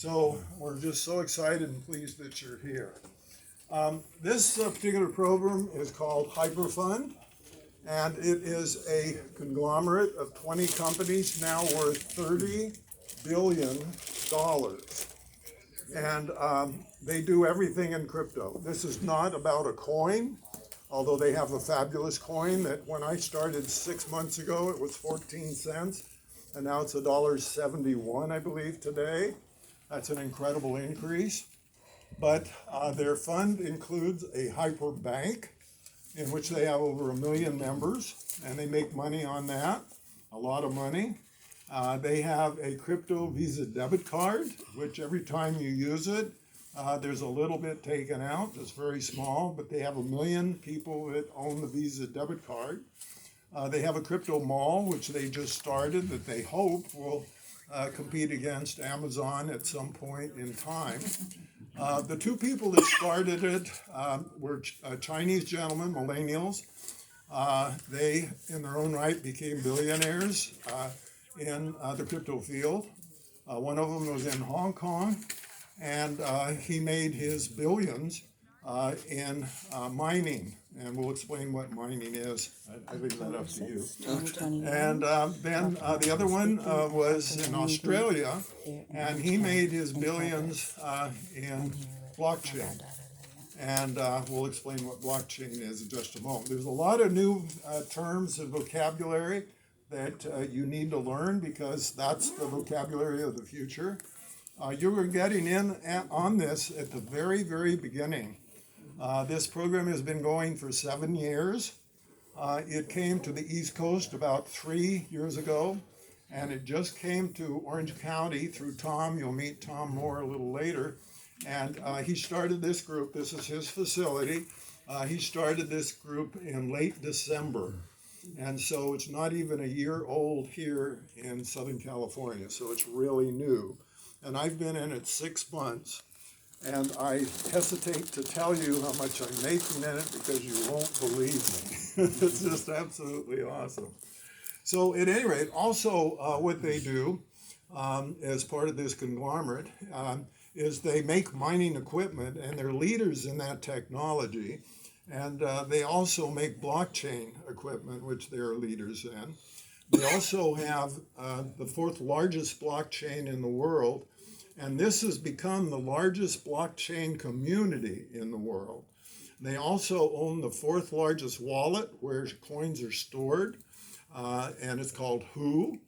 So we're just so excited and pleased that you're here. This particular program is called Hyperfund, and it is a conglomerate of 20 companies now worth $30 billion. And they do everything in crypto. This is not about a coin, although they have a fabulous coin that when I started 6 months ago, it was 14 cents, and now it's $1.71, I believe, today. That's an incredible increase. But their fund includes a hyper bank in which they have over 1 million members, and they make money on that, a lot of money. They have a crypto Visa debit card, which every time you use it, there's a little bit taken out. It's very small, but they have 1 million people that own the Visa debit card. They have a crypto mall, which they just started, that they hope will compete against Amazon at some point in time. The two people that started it were Chinese gentlemen, millennials. They, in their own right, became billionaires in the crypto field. One of them was in Hong Kong, and he made his billions in mining, and we'll explain what mining is. I leave that up to you. And then the other one was in Australia, and he made his billions in blockchain. And we'll explain what blockchain is in just a moment. There's a lot of new terms and vocabulary that you need to learn because that's the vocabulary of the future. You were getting in on this at the very, very beginning. This program has been going for 7 years. It came to the East Coast about 3 years ago, and it just came to Orange County through Tom. You'll meet Tom more a little later. And he started this group. This is his facility. He started this group in late December. And so it's not even a year old here in Southern California, so it's really new. And I've been in it 6 months, and I hesitate to tell you how much I'm making in it because you won't believe me. It's just absolutely awesome. So at any rate, also what they do as part of this conglomerate is they make mining equipment, and they're leaders in that technology. And they also make blockchain equipment, which they're leaders in. They also have the 4th largest blockchain in the world, and this has become the largest blockchain community in the world. They also own the 4th largest wallet where coins are stored, and it's called Who,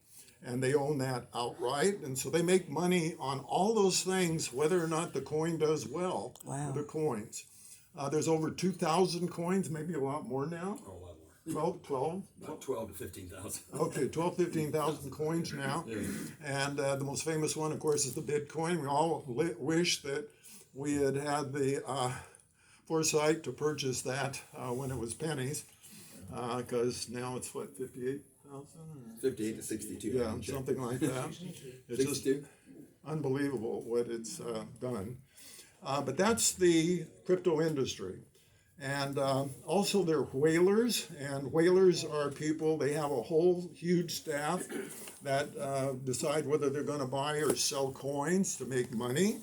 and they own that outright. And so they make money on all those things, whether or not the coin does well. Wow. The coins. There's over 2,000 coins, maybe a lot more now. Oh, a lot more. 12? About 12 to 15,000. Okay, 12, 15,000 coins now. Yeah. And the most famous one, of course, is the Bitcoin. We all wish that we had had the foresight to purchase that when it was pennies, because now it's, what, 58,000? 58 to 62. Yeah, something like that. It's 62? just unbelievable what it's done. But that's the crypto industry. And also they're whalers, and whalers are people, they have a whole huge staff that decide whether they're going to buy or sell coins to make money.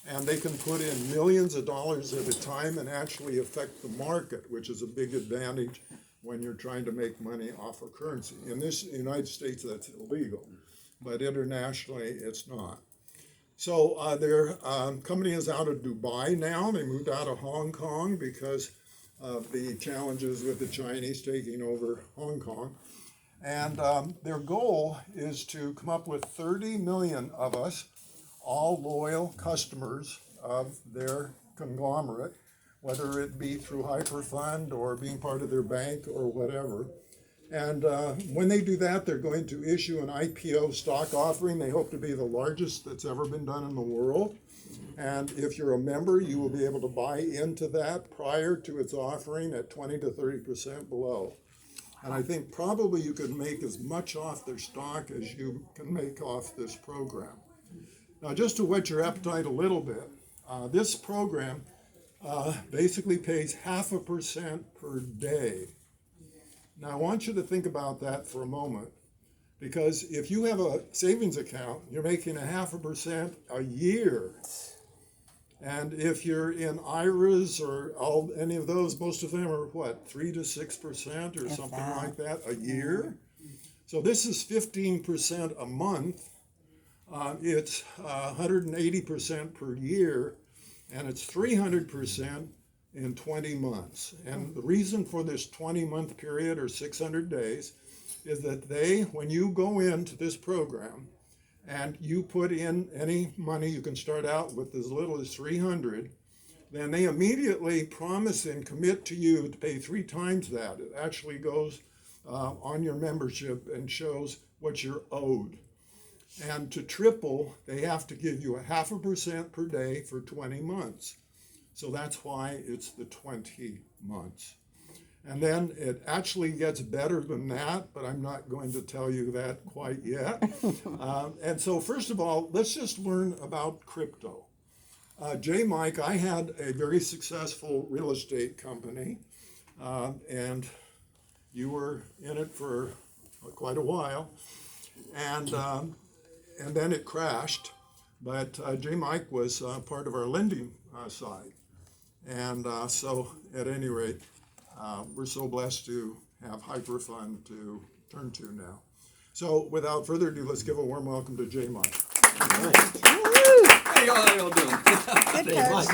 And they can put in millions of dollars at a time and actually affect the market, which is a big advantage when you're trying to make money off of currency. In this United States, that's illegal, but internationally, it's not. So their company is out of Dubai now. They moved out of Hong Kong because of the challenges with the Chinese taking over Hong Kong. And their goal is to come up with 30 million of us, all loyal customers of their conglomerate, whether it be through Hyperfund or being part of their bank or whatever. And when they do that, they're going to issue an IPO stock offering. They hope to be the largest that's ever been done in the world. And if you're a member, you will be able to buy into that prior to its offering at 20 to 30% below. And I think probably you could make as much off their stock as you can make off this program. Now, just to whet your appetite a little bit, this program basically pays 0.5% per day. Now, I want you to think about that for a moment. Because if you have a savings account, you're making 0.5% a year. And if you're in IRAs or any of those, most of them are what, 3 to 6% or something like that a year? So this is 15% a month. It's 180% per year, and it's 300% in 20 months. And the reason for this 20-month period or 600 days is that when you go into this program and you put in any money, you can start out with as little as 300, then they immediately promise and commit to you to pay 3 times that. It actually goes on your membership and shows what you're owed. And to triple, they have to give you 0.5% per day for 20 months. So that's why it's the 20 months. And then it actually gets better than that, but I'm not going to tell you that quite yet. And so first of all, let's just learn about crypto. Mike, I had a very successful real estate company, and you were in it for quite a while. And then it crashed, but Mike was part of our lending side. And so at any rate, we're so blessed to have HyperFund to turn to now. So without further ado, let's give a warm welcome to Mike. Hey, how y'all doing? Good catch.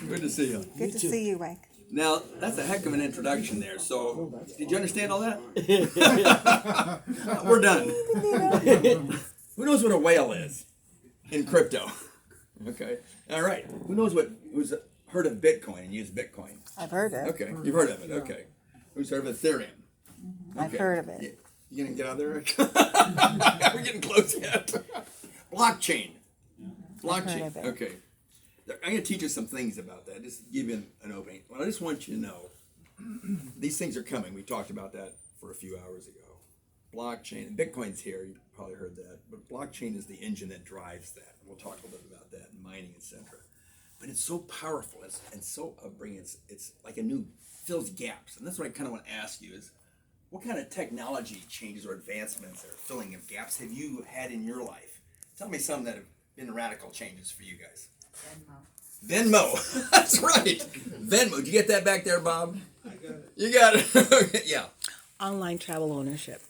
Good to see you. Good to see you, Mike. Now, that's a heck of an introduction there. So, did you understand all that? We're done. Who knows what a whale is in crypto? Okay. All right. Who's heard of Bitcoin and used Bitcoin? I've heard it. Okay. You've heard of it. Okay. Who's heard of Ethereum? I've heard of it. You gonna get out there? We're getting close yet. Blockchain. heard of it. Okay. I'm going to teach you some things about that. Just give you an opening. Well, I just want you to know, these things are coming. We talked about that for a few hours ago. Blockchain, and Bitcoin's here. You probably heard that. But blockchain is the engine that drives that. We'll talk a little bit about that, and mining, etc. But it's so powerful. And so upbringing. It's like fills gaps. And that's what I kind of want to ask you is, what kind of technology changes or advancements or filling of gaps have you had in your life? Tell me some that have been radical changes for you guys. Venmo. That's right. Venmo. Did you get that back there, Bob? I got it. You got it. Yeah. Online travel ownership.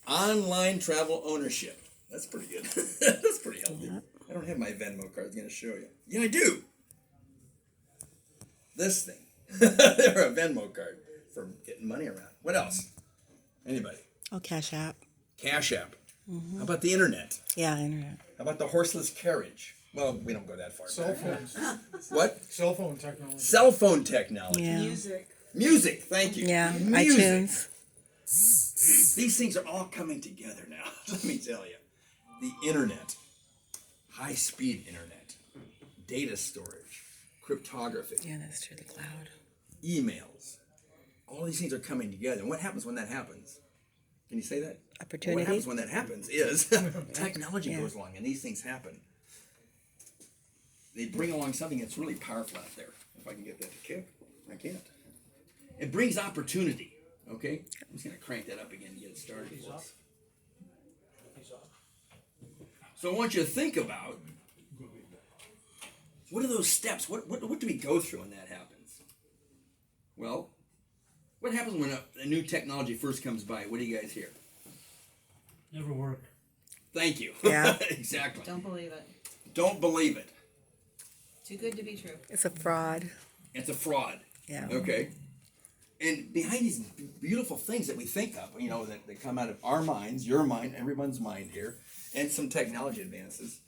Online travel ownership. That's pretty good. That's pretty healthy. Yep. I don't have my Venmo card. I'm going to show you. Yeah, I do. This thing. They're a Venmo card for getting money around. What else? Anybody? Oh, Cash App. Cash App. Mm-hmm. How about the internet? Yeah, internet. How about the horseless carriage? Well, we don't go that far. Cell phones. What? Cell phone technology. Cell phone technology. Yeah. Music, thank you. Yeah, Music. iTunes. These things are all coming together now. Let me tell you. The internet, high-speed internet, data storage, cryptography, Yeah, that's true. The cloud. emails. All these things are coming together. And what happens when that happens? Can you say that? Opportunity. What happens when that happens is technology goes along and these things happen. They bring along something that's really powerful out there. If I can get that to kick, I can't. It brings opportunity. Okay? I'm just going to crank that up again to get it started. So I want you to think about, what are those steps? What do we go through when that happens? Well, what happens when a new technology first comes by? What do you guys hear? Never work. Thank you. Yeah. Exactly. Don't believe it. Don't believe it. Too good to be true. It's a fraud. It's a fraud. Yeah. Okay. And behind these beautiful things that we think of, that come out of our minds, your mind, everyone's mind here, and some technology advances,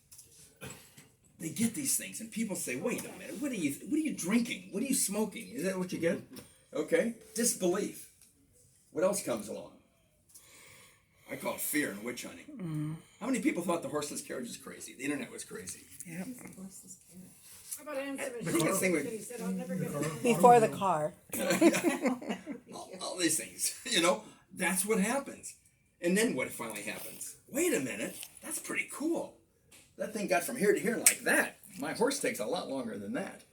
they get these things, and people say, "Wait a minute, what are you drinking? What are you smoking? Is that what you get?" Okay. Disbelief. What else comes along? I call it fear and witch hunting. Mm. How many people thought the horseless carriage was crazy? The internet was crazy. Yep. How about answer The biggest thing He said, I'll never get Before the car. all these things, that's what happens. And then what finally happens? Wait a minute, that's pretty cool. That thing got from here to here like that. My horse takes a lot longer than that.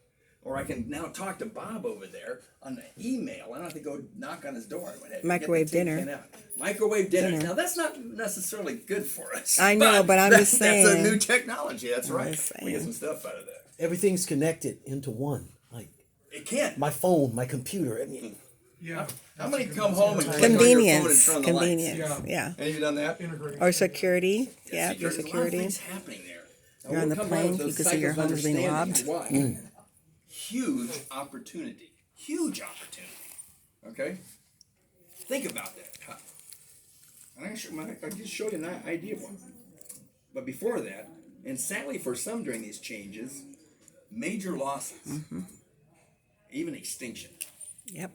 Or I can now talk to Bob over there on the email. I don't have to go knock on his door. I would have to Microwave get the tin dinner. can out. Microwave dinner. Now that's not necessarily good for us. I know, but I'm just That's a saying. new technology. That's right. just We get saying. some stuff out of that. Everything's connected into one. Like It can't. my phone, my computer. I mean, Yeah. How many come home and click on your phone and Convenience. turn on the lights? Convenience. Yeah. Any of you done that? Integrated. Or security. Yeah, See, your there's a lot of security. things happening there. Now, You're on we'll the come plane, around to you those can see your cycles of home is being understanding robbed. Why? Huge opportunity. Huge opportunity. Okay? Think about that. And I just showed you an idea of one. But before that, and sadly for some during these changes, major losses, even extinction. Yep.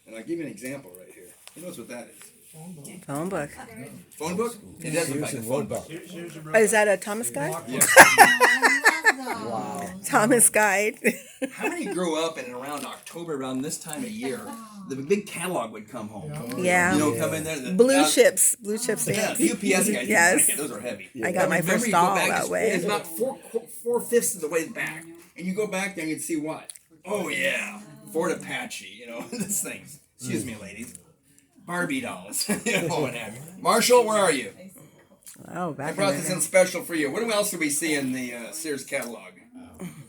And I'll give you an example right here. Who knows what that is? Phone book. Phone book? It does look like a phone book. Oh, is that a Thomas Guide? Thomas Guide. How many grew up and around October, around this time of year, the big catalog would come home? Yeah. You know, come in there. Blue chips. Blue chips. Yeah, stamps. the UPS guys. Yes. Those are heavy. I got my Remember, first you go doll back, that it's- way. It's about 4/5 of the way back, and you go back there and you'd see what? Oh yeah, Ford Apache. You know, these things. Excuse me, ladies. Barbie dolls. You know what have you. Marshall, where are you? Oh, I back brought in this the in special for you. What else do we see in the Sears catalog?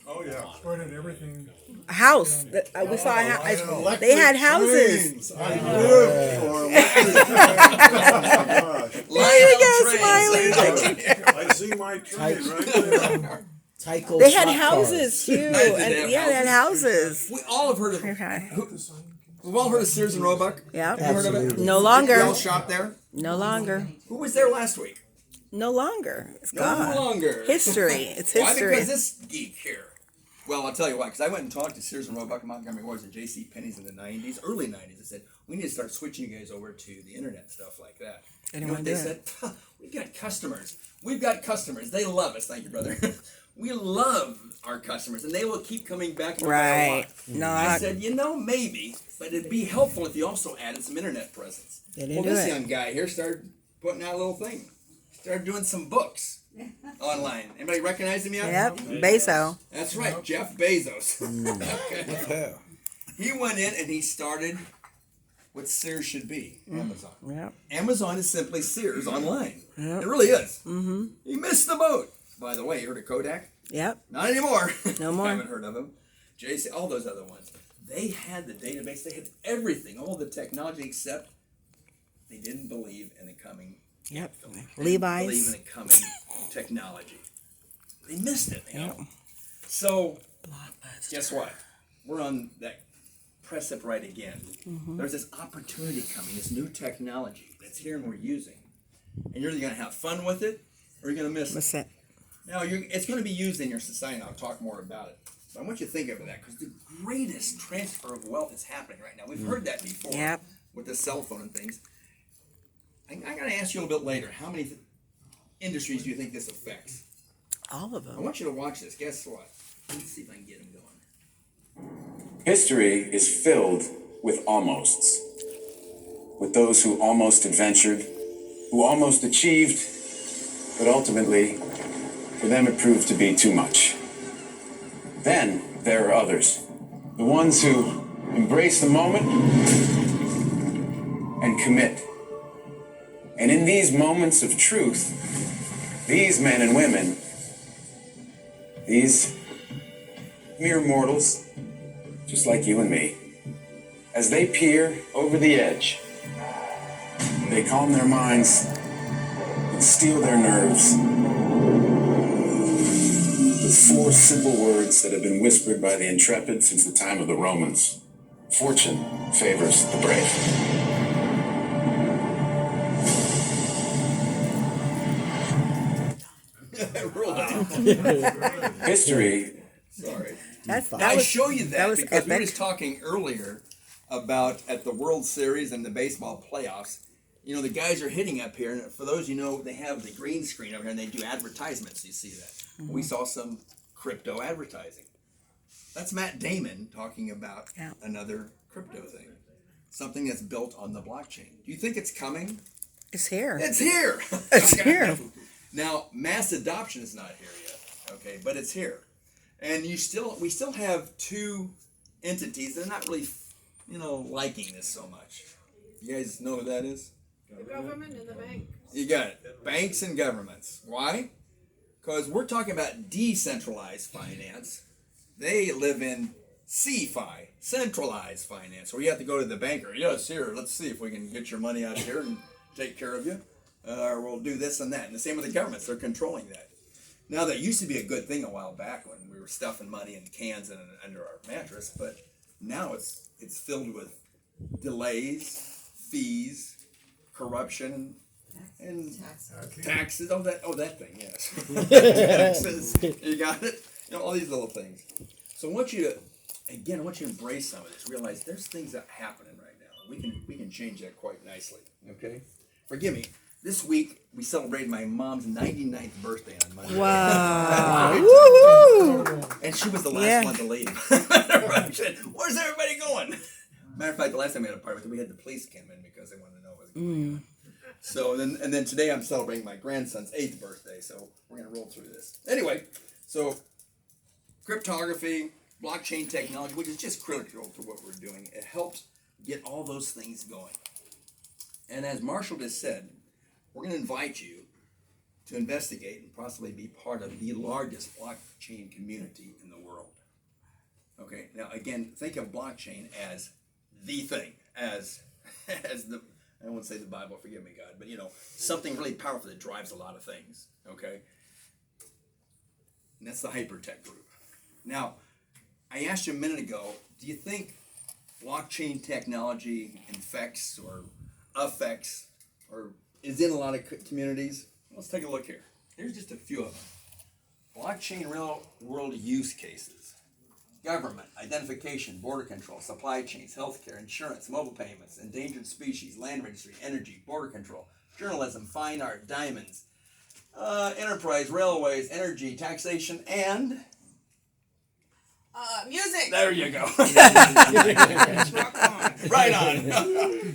Oh, yeah. Started everything. house. We saw a house. Electric They had houses. trains. I lived for electric trains. There you go, Lion Smiley. trains. I see my train right there. Tyco. They had slot houses too. Did they have And, yeah, they had houses. We all have heard of. Okay. We've all heard of Sears and Roebuck. Yep. You heard of it? Absolutely. No We longer. all shop there. No longer. Who was there last week? No longer. It's No gone. longer. History. It's Why? history. Because this geek here. Well, I'll tell you why. Because I went and talked to Sears and Roebuck, Montgomery Ward's, and J.C. Penney's in the '90s, early '90s. I said we need to start switching you guys over to the internet stuff like that. They You didn't know want what to they do it. said? We've got customers. We've got customers. They love us. Thank you, brother. We love our customers, and they will keep coming back. No matter Right. what. No, I I, said, maybe, but it'd be helpful if you also added some internet presence. They didn't Well, do this it. young guy here started putting out a little thing. Started doing some books online. Anybody recognize him yet? Yep. Beso. That's right, Jeff Bezos. Okay. He went in and he started what Sears should be, Amazon. Yep. Amazon is simply Sears online. It really is. Mm-hmm. He missed the boat. By the way, you heard of Kodak? Yep. Not anymore. No more. Haven't heard of them. JC, all those other ones. They had the database. They had everything, all the technology, except they didn't believe in the coming. Yep. They didn't believe in Levi's. the coming technology. They missed it. You know. So guess what? We're on that precipice right again. There's this opportunity coming, this new technology that's here and we're using, and you're either going to have fun with it or you're going to miss it. What's that? Now, it's going to be used in your society, and I'll talk more about it. But I want you to think of that, because the greatest transfer of wealth is happening right now. We've heard that before Yep. with the cell phone and things. I got to ask you a little bit later, how many industries do you think this affects? All of I them. want you to watch this. Guess what? Let's see if I can get him going. History is filled with almosts, with those who almost adventured, who almost achieved, but ultimately, for them it proved to be too much. Then there are others, the ones who embrace the moment and commit. And in these moments of truth, these men and women, these mere mortals, just like you and me, as they peer over the edge, they calm their minds and steel their nerves with 4 simple words that have been whispered by the intrepid since the time of the Romans. Fortune favors the brave. History Sorry. That I was show you that was because we were epic. just talking earlier about at the World Series and the baseball playoffs. You know, the guys are hitting up here, and for those you know, they have the green screen over here, and they do advertisements. You see that? We saw some crypto advertising. That's Matt Damon talking about Yeah. another crypto thing, something that's built on the blockchain. Do you think it's coming? It's here. It's here. It's Okay. here. Now, mass adoption is not here yet, okay, but it's here. And we still have two entities that are not really, liking this so much. You guys know what that is? The government and the bank. You got it. Banks and governments. Why? Because we're talking about decentralized finance. They live in CFI, centralized finance, where you have to go to the banker. Yes, here, let's see if we can get your money out of here and take care of you. Or we'll do this and that. And the same with the governments. They're controlling that. Now, that used to be a good thing a while back when we were stuffing money in cans and under our mattress, but now it's filled with delays, fees, corruption, and taxes. Oh, that thing, yes. Taxes. You got it? All these little things. So I want you to embrace some of this. Realize there's things that are happening right now. We can change that quite nicely. Okay? Forgive me. This week we celebrated my mom's 99th birthday on Monday. Wow. Woohoo! And she was the last Yeah. one to leave. Where's everybody going? Matter of fact, the last time we had a party, we had the police come in because they wanted to know what was going on. So then today I'm celebrating my grandson's 8th birthday. So we're gonna roll through this. Anyway, so cryptography, blockchain technology, which is just critical to what we're doing. It helps get all those things going. And as Marshall just said, we're going to invite you to investigate and possibly be part of the largest blockchain community in the world. Okay, now again, think of blockchain as the thing, as the, I won't say the Bible, forgive me, God, but something really powerful that drives a lot of things. Okay, and that's the Hypertech group. Now, I asked you a minute ago, do you think blockchain technology infects or affects or is in a lot of communities? Let's take a look here. Here's just a few of them. Blockchain real world use cases. Government, identification, border control, supply chains, healthcare, insurance, mobile payments, endangered species, land registry, energy, border control, journalism, fine art, diamonds, enterprise, railways, energy, taxation, and Music. there you go. Right on.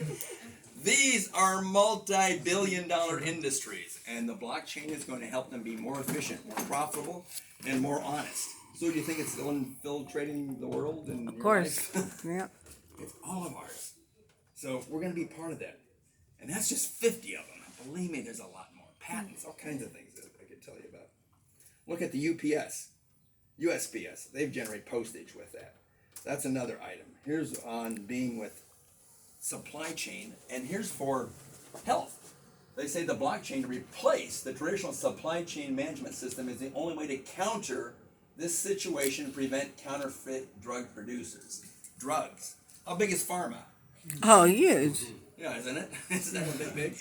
These are multi-billion-dollar industries, and the blockchain is going to help them be more efficient, more profitable, and more honest. So do you think it's infiltrating the world? And Of course. Yeah. It's all of ours. So we're going to be part of that. And that's just 50 of them. Believe me, there's a lot more. Patents, all kinds of things that I could tell you about. Look at the USPS. They generate postage with that. That's another item. Here's on being with supply chain, and here's for health. They say the blockchain to replace the traditional supply chain management system is the only way to counter this situation and prevent counterfeit drug producers. Drugs. How big is pharma? Oh, huge. Yeah, isn't it? Isn't that a bit big?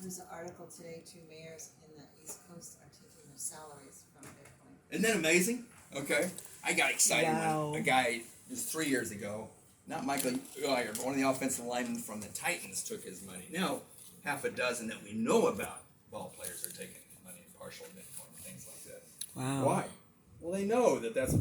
There's an article today, 2 mayors in the East Coast are taking their salaries from Bitcoin. Isn't that amazing? Okay. I got excited Wow. when a guy, just 3 years ago, not Michael Uyer, but one of the offensive linemen from the Titans took his money. Now, half a dozen that we know about ball players are taking money in partial Bitcoin and things like that. Wow. Why? Well, they know that that's